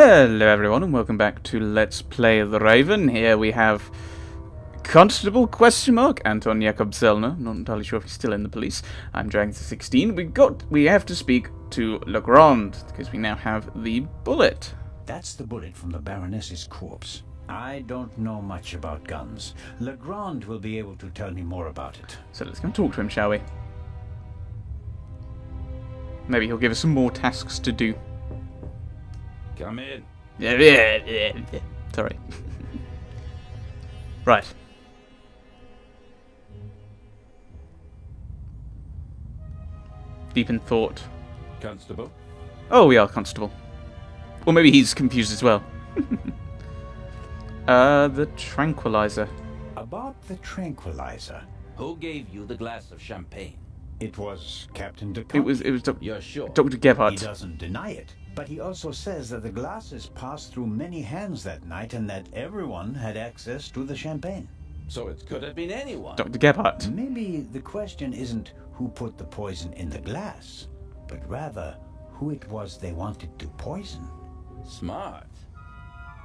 Hello everyone and welcome back to Let's Play the Raven. Here we have Constable Anton Jakob Zellner. Not entirely sure if he's still in the police. I'm Dragon16. We have to speak to Legrand because we now have the bullet. That's the bullet from the Baroness's corpse. I don't know much about guns. Legrand will be able to tell me more about it. So let's go and talk to him, shall we? Maybe he'll give us some more tasks to do. Come in. Sorry. Right. Deep in thought. Constable? Oh, we are Constable. Or maybe he's confused as well. The tranquilizer. About the tranquilizer. Who gave you the glass of champagne? It was Captain de It was You're sure? Dr. Gebhardt. He doesn't deny it, but he also says that the glasses passed through many hands that night and that everyone had access to the champagne. So it could have been anyone. Dr. Gebhardt. Maybe the question isn't who put the poison in the glass, but rather who it was they wanted to poison. Smart.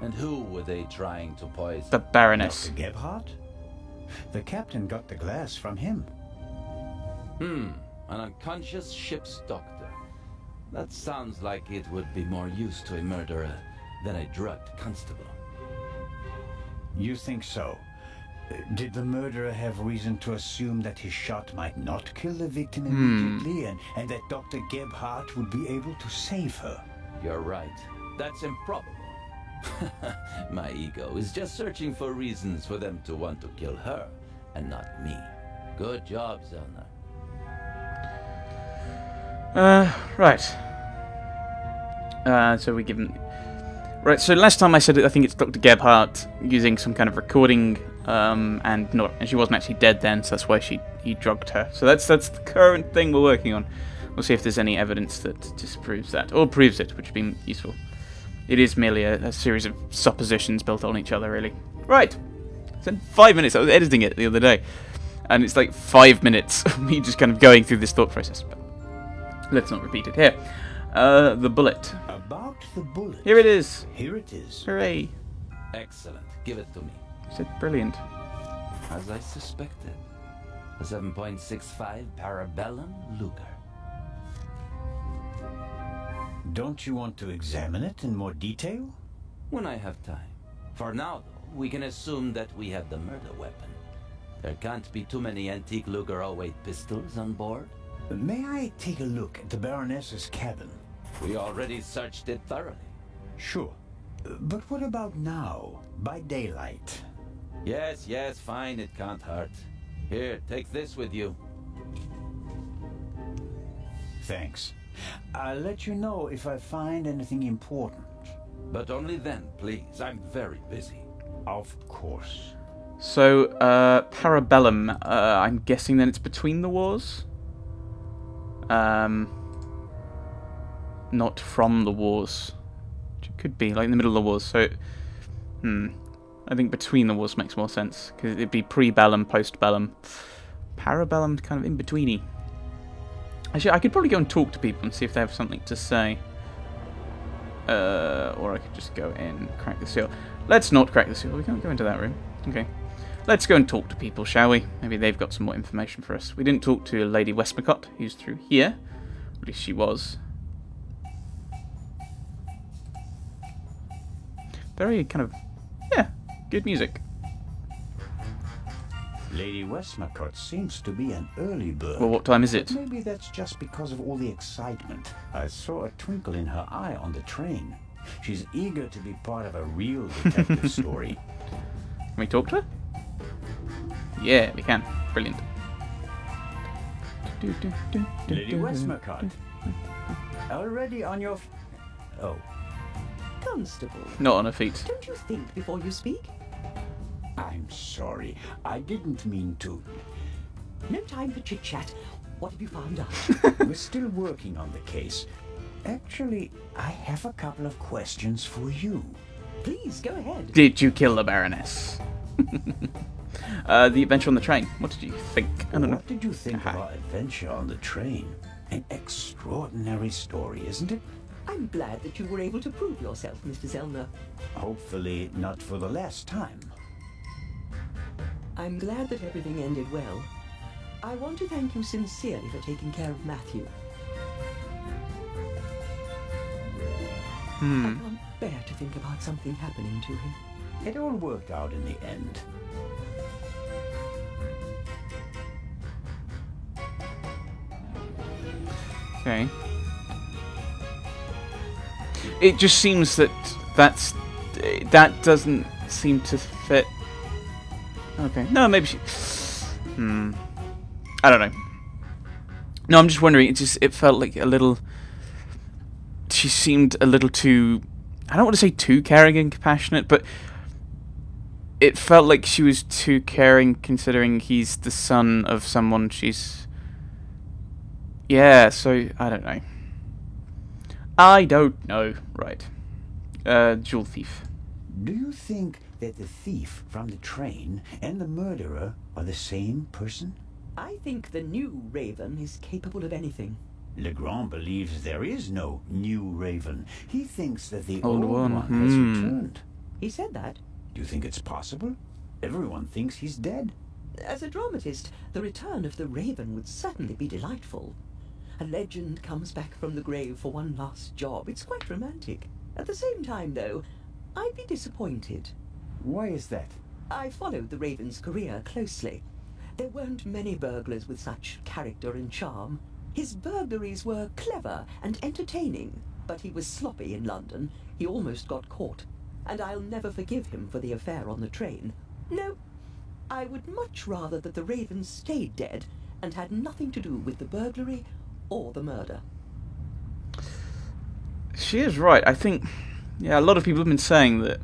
And who were they trying to poison? The Baroness. Dr. Gebhardt? The captain got the glass from him. An unconscious ship's doctor. That sounds like it would be more use to a murderer than a drugged constable. You think so? Did the murderer have reason to assume that his shot might not kill the victim immediately and that Dr. Gebhardt would be able to save her? You're right. That's improbable. My ego is just searching for reasons for them to want to kill her and not me. Good job, Zellner. Right. So we give him... Right, so last time I said it, I think it's Dr. Gebhardt using some kind of recording, and she wasn't actually dead then, so that's why he drugged her. So that's the current thing we're working on. We'll see if there's any evidence that disproves that, or proves it, which would be useful. It is merely a series of suppositions built on each other, really. Right. It's in 5 minutes. I was editing it the other day, and it's like 5 minutes of me just kind of going through this thought process. But let's not repeat it here. The bullet. About the bullet. Here it is. Here it is. Hooray. Excellent. Give it to me. You said brilliant. As I suspected, a 7.65 Parabellum Luger. Don't you want to examine it in more detail? When I have time. For now, though, we can assume that we have the murder weapon. There can't be too many antique Luger 08 pistols on board. May I take a look at the Baroness's cabin? We already searched it thoroughly. Sure. But what about now, by daylight? Yes, fine, it can't hurt. Here, take this with you. Thanks. I'll let you know if I find anything important. But only then, please. I'm very busy. Of course. So, Parabellum, I'm guessing then it's between the wars? Not from the wars. It could be, like in the middle of the wars, so... I think between the wars makes more sense, because it'd be pre-bellum, post-bellum. Parabellum's kind of in-betweeny. Actually, I could probably go and talk to people and see if they have something to say. Or I could just go in and crack the seal. Let's not crack the seal. We can't go into that room. Okay. Let's go and talk to people, shall we? Maybe they've got some more information for us. We didn't talk to Lady Westmacott, who's through here. At least she was. Very kind of... yeah, good music. Lady Westmacott seems to be an early bird. Well, what time is it? Maybe that's just because of all the excitement. I saw a twinkle in her eye on the train. She's eager to be part of a real detective story. Can we talk to her? Yeah, we can. Brilliant. Lady Westmacott. Already on your... Oh. Constable. Not on her feet. Don't you think before you speak? I'm sorry. I didn't mean to. No time for chit-chat. What have you found out? We're still working on the case. Actually, I have a couple of questions for you. Please, go ahead. Did you kill the Baroness? The adventure on the train. What did you think? I don't know. What did you think of our adventure on the train? An extraordinary story, isn't it? I'm glad that you were able to prove yourself, Mr. Zellner. Hopefully not for the last time. I'm glad that everything ended well. I want to thank you sincerely for taking care of Matthew. I can't bear to think about something happening to him. It all worked out in the end. Okay. It just seems that that doesn't seem to fit. Okay. No, maybe she. I don't know. No, I'm just wondering. It felt like a little. She seemed a little too. I don't want to say too caring and compassionate, but it felt like she was too caring, considering he's the son of someone she's. Yeah. So I don't know. I don't know. Right. Jewel thief. Do you think that the thief from the train and the murderer are the same person? I think the new Raven is capable of anything. Legrand believes there is no new Raven. He thinks that the Old old one. one has returned. He said that. Do you think it's possible? Everyone thinks he's dead. As a dramatist, the return of the Raven would certainly be delightful. A legend comes back from the grave for one last job. It's quite romantic. At the same time, though, I'd be disappointed. Why is that? I followed the Raven's career closely. There weren't many burglars with such character and charm. His burglaries were clever and entertaining, but he was sloppy in London. He almost got caught. And I'll never forgive him for the affair on the train. No, I would much rather that the Raven stayed dead and had nothing to do with the burglary or the murder. She is right. I think, yeah, a lot of people have been saying that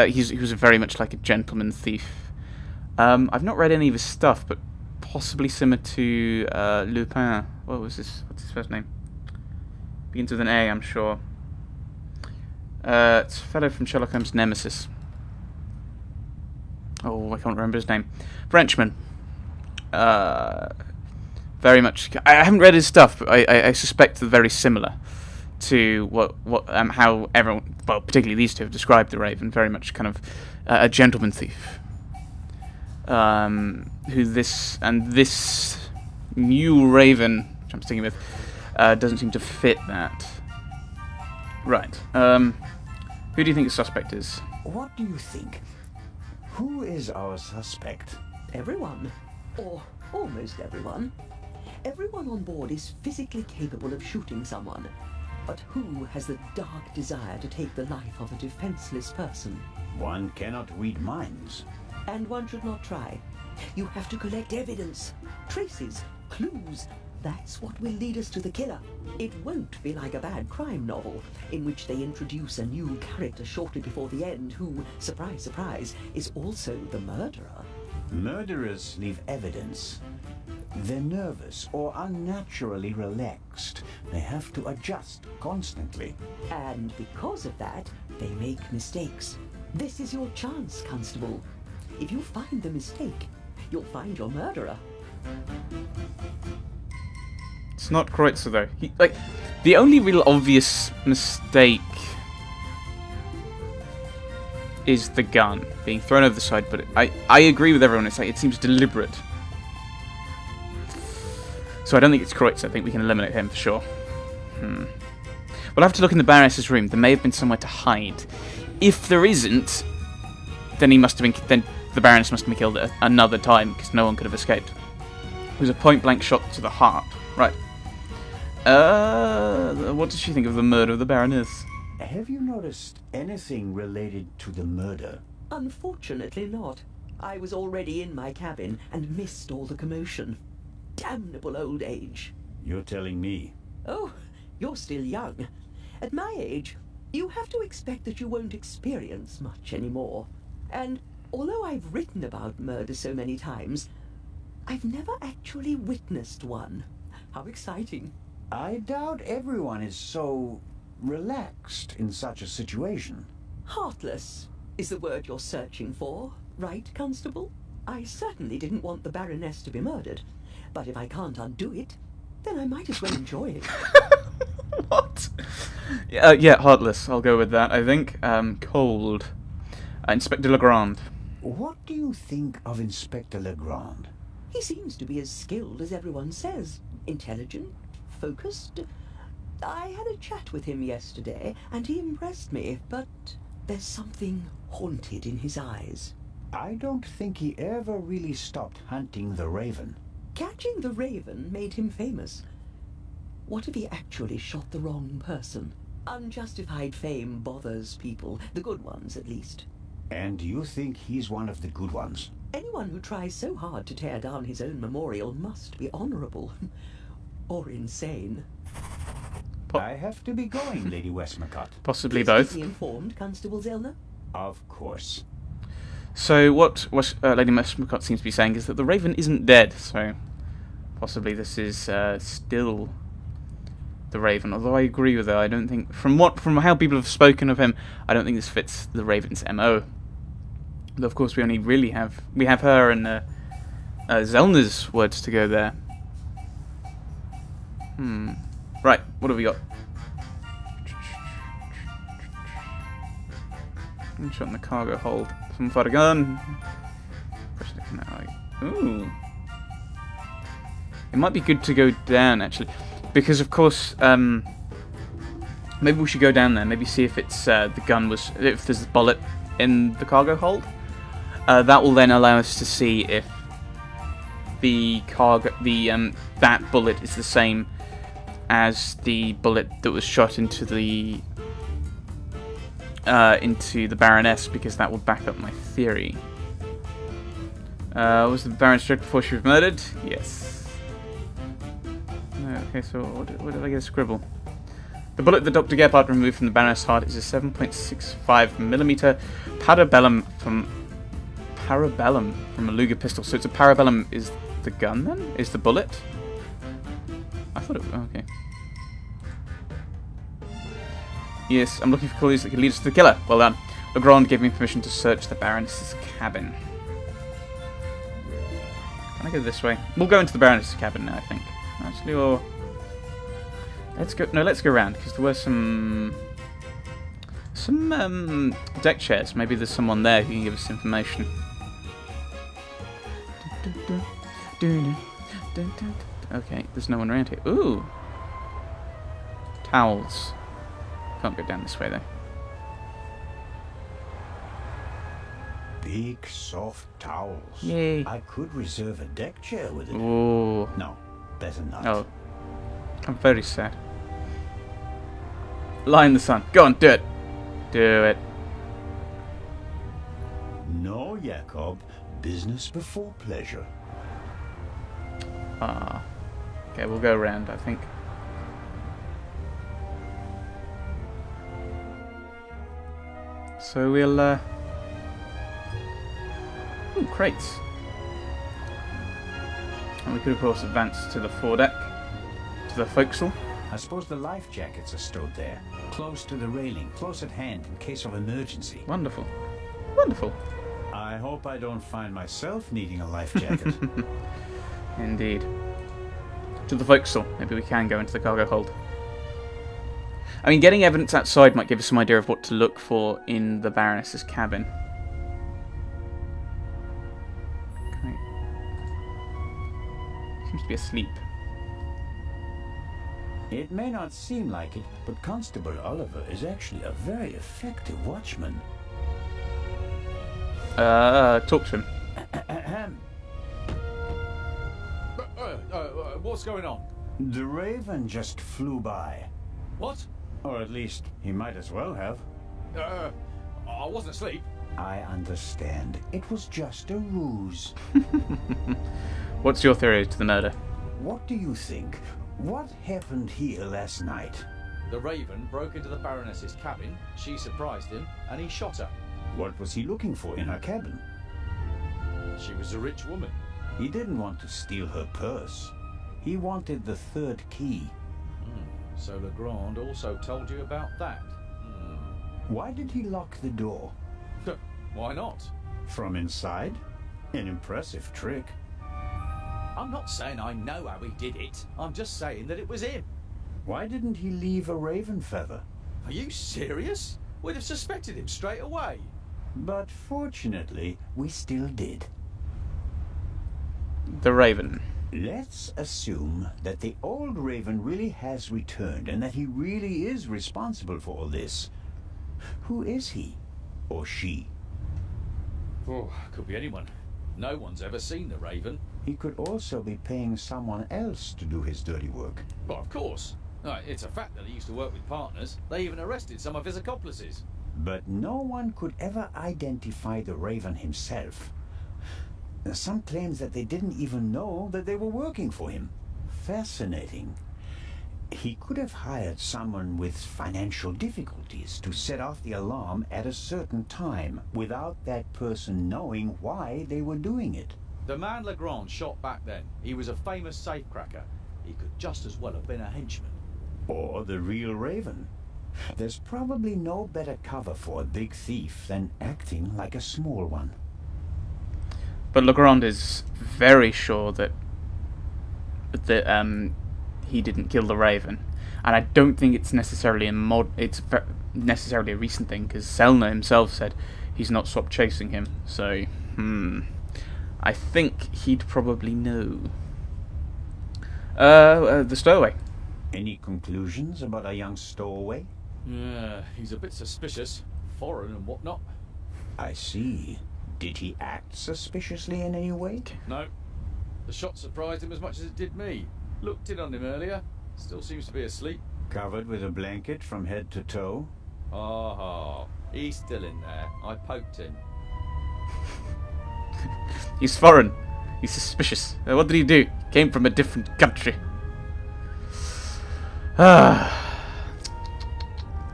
he was very much like a gentleman thief. I've not read any of his stuff, but possibly similar to Lupin. What's his first name? Begins with an A, I'm sure. It's a fellow from Sherlock Holmes' Nemesis. Oh, I can't remember his name. Frenchman. Very much. I haven't read his stuff, but I suspect they're very similar to how everyone, well, particularly these two, have described the Raven. Very much kind of a gentleman thief. Who this new Raven, which I'm sticking with, doesn't seem to fit that. Right. Who do you think the suspect is? What do you think? Who is our suspect? Everyone. Or almost everyone. Everyone on board is physically capable of shooting someone. But who has the dark desire to take the life of a defenseless person? One cannot read minds. And one should not try. You have to collect evidence, traces, clues. That's what will lead us to the killer. It won't be like a bad crime novel, in which they introduce a new character shortly before the end who, surprise, surprise, is also the murderer. Murderers leave evidence. They're nervous or unnaturally relaxed. They have to adjust constantly. And because of that, they make mistakes. This is your chance, Constable. If you find the mistake, you'll find your murderer. It's not Kreutzer, though. The only real obvious mistake is the gun being thrown over the side, but I agree with everyone. It seems deliberate. So I don't think it's Kreutzer. I think we can eliminate him for sure. We'll have to look in the Baroness's room. There may have been somewhere to hide. If there isn't, then he must have been. Then the Baroness must have been killed at another time because no one could have escaped. It was a point-blank shot to the heart. Right. What did she think of the murder of the Baroness? Have you noticed anything related to the murder? Unfortunately not. I was already in my cabin and missed all the commotion. Damnable old age. You're telling me. Oh, you're still young. At my age, you have to expect that you won't experience much anymore. And although I've written about murder so many times, I've never actually witnessed one. How exciting. I doubt everyone is so relaxed in such a situation. Heartless is the word you're searching for, right, Constable? I certainly didn't want the Baroness to be murdered, but if I can't undo it, then I might as well enjoy it. What? Yeah, heartless. I'll go with that, I think. Cold. Inspector Legrand. What do you think of Inspector Legrand? He seems to be as skilled as everyone says. Intelligent, focused. I had a chat with him yesterday, and he impressed me, but there's something haunted in his eyes. I don't think he ever really stopped hunting the Raven. Catching the Raven made him famous. What if he actually shot the wrong person? Unjustified fame bothers people, the good ones at least. And you think he's one of the good ones? Anyone who tries so hard to tear down his own memorial must be honorable. Or insane. I have to be going, Lady Westmacott. Possibly Please both. keep me informed, Constable Zellner. Of course. So what Lady Westmacott seems to be saying is that the Raven isn't dead, so possibly this is still the Raven. Although I agree with her, I don't think from how people have spoken of him, I don't think this fits the Raven's MO. Though of course we only really have her and Zellner's words to go there. Right, what have we got? Shot in the cargo hold. Someone fired a gun. Ooh. It might be good to go down actually, because of course, maybe we should go down there. Maybe see if it's if there's a bullet in the cargo hold. That will then allow us to see if that bullet is the same as the bullet that was shot into the Baroness, because that would back up my theory. Was the Baroness struck before she was murdered? Yes. Okay, so what did I get a scribble? The bullet that Dr. Gebhardt removed from the Baroness' heart is a 7.65mm parabellum from a Luger pistol. So it's a parabellum is the gun then? Is the bullet? I thought it was... okay. Yes, I'm looking for clues that could lead us to the killer. Well done. Legrand gave me permission to search the Baroness's cabin. Can I go this way? We'll go into the Baroness's cabin now, I think. Actually, or... let's go... no, let's go around, because there were some deck chairs. Maybe there's someone there who can give us information. Okay, there's no one around here. Ooh! Towels. Can't go down this way, though. Big, soft towels. Yay. I could reserve a deck chair with it. Ooh. No, better not. Oh. I'm very sad. Lie in the sun. Go on, do it. Do it. No, Jacob. Business before pleasure. Ah. Okay, we'll go around, I think. So we'll, ooh, crates. And we could, of course, advance to the foredeck, to the forecastle. I suppose the life jackets are stowed there, close to the railing, close at hand in case of emergency. Wonderful. Wonderful. I hope I don't find myself needing a life jacket. Indeed. To the forecastle. Maybe we can go into the cargo hold. I mean, getting evidence outside might give us some idea of what to look for in the Baroness's cabin. Okay. Seems to be asleep. It may not seem like it, but Constable Oliver is actually a very effective watchman. Talk to him. What's going on? The Raven just flew by. What? Or at least, he might as well have. I wasn't asleep. I understand. It was just a ruse. What's your theory to the murder? What do you think? What happened here last night? The Raven broke into the Baroness's cabin, she surprised him, and he shot her. What was he looking for in her cabin? She was a rich woman. He didn't want to steal her purse. He wanted the third key. So Legrand also told you about that? Why did he lock the door? Why not? From inside? An impressive trick. I'm not saying I know how he did it. I'm just saying that it was him. Why didn't he leave a raven feather? Are you serious? We'd have suspected him straight away. But fortunately, we still did. The Raven. Let's assume that the old raven really has returned and that he really is responsible for all this. Who is he? Or she? Oh, could be anyone. No one's ever seen the Raven. He could also be paying someone else to do his dirty work. Well, of course. No, it's a fact that he used to work with partners. They even arrested some of his accomplices. But no one could ever identify the raven himself. Some claims that they didn't even know that they were working for him. Fascinating. He could have hired someone with financial difficulties to set off the alarm at a certain time without that person knowing why they were doing it. The man Legrand shot back then, he was a famous safecracker. He could just as well have been a henchman. Or the real raven. There's probably no better cover for a big thief than acting like a small one. But Legrand is very sure that he didn't kill the Raven, and I don't think it's necessarily necessarily a recent thing, because Selner himself said he's not stopped chasing him. So, I think he'd probably know. The stowaway. Any conclusions about a young stowaway? Yeah, he's a bit suspicious, foreign and whatnot. I see. Did he act suspiciously in any way? No. The shot surprised him as much as it did me. Looked in on him earlier. Still seems to be asleep. Covered with a blanket from head to toe? Ah, he's still in there. I poked him. He's foreign. He's suspicious. What did he do? Came from a different country.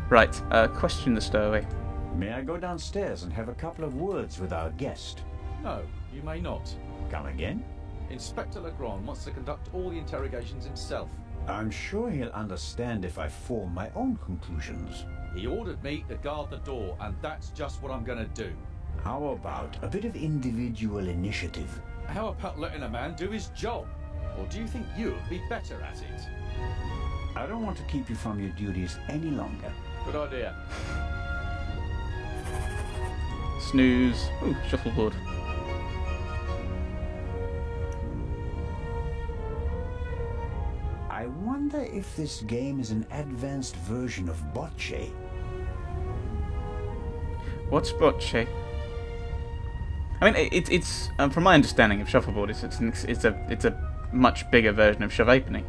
Right, question the stowaway. May I go downstairs and have a couple of words with our guest? No, you may not. Come again? Inspector Legrand wants to conduct all the interrogations himself. I'm sure he'll understand if I form my own conclusions. He ordered me to guard the door, and that's just what I'm gonna do. How about a bit of individual initiative? How about letting a man do his job? Or do you think you'd be better at it? I don't want to keep you from your duties any longer. Good idea. Snooze. Ooh, shuffleboard. I wonder if this game is an advanced version of bocce. What's bocce? I mean, it's from my understanding of shuffleboard, it's a much bigger version of Shove-Apney.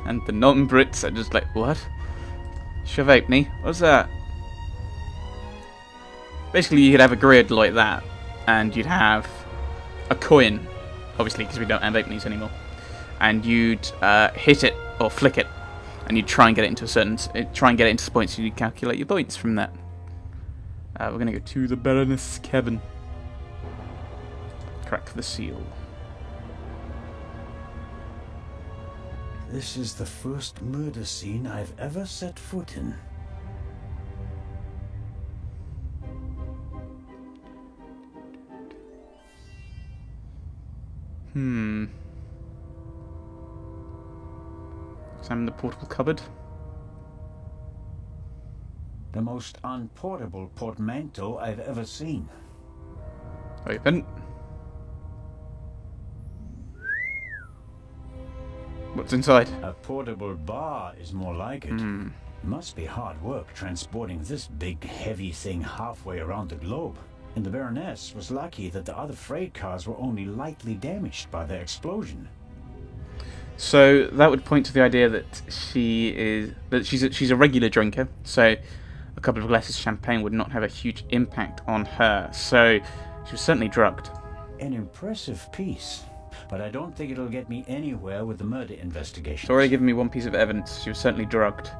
And the non-Brits are just like, what? Shove-Apney? What's that? Basically, you'd have a grid like that, and you'd have a coin, obviously, because we don't have Apneys anymore, and you'd hit it or flick it, and you'd try and get it into points. So you'd calculate your points from that. We're gonna go to the Baroness' cabin. Crack the seal. This is the first murder scene I've ever set foot in. Examine the portable cupboard. The most unportable portmanteau I've ever seen. Open. What's inside? A portable bar is more like it. Must be hard work transporting this big, heavy thing halfway around the globe. And the Baroness was lucky that the other freight cars were only lightly damaged by the explosion. So that would point to the idea that she's a regular drinker. So a couple of glasses of champagne would not have a huge impact on her. So she was certainly drugged. An impressive piece, but I don't think it'll get me anywhere with the murder investigation. It's already given me one piece of evidence. She was certainly drugged.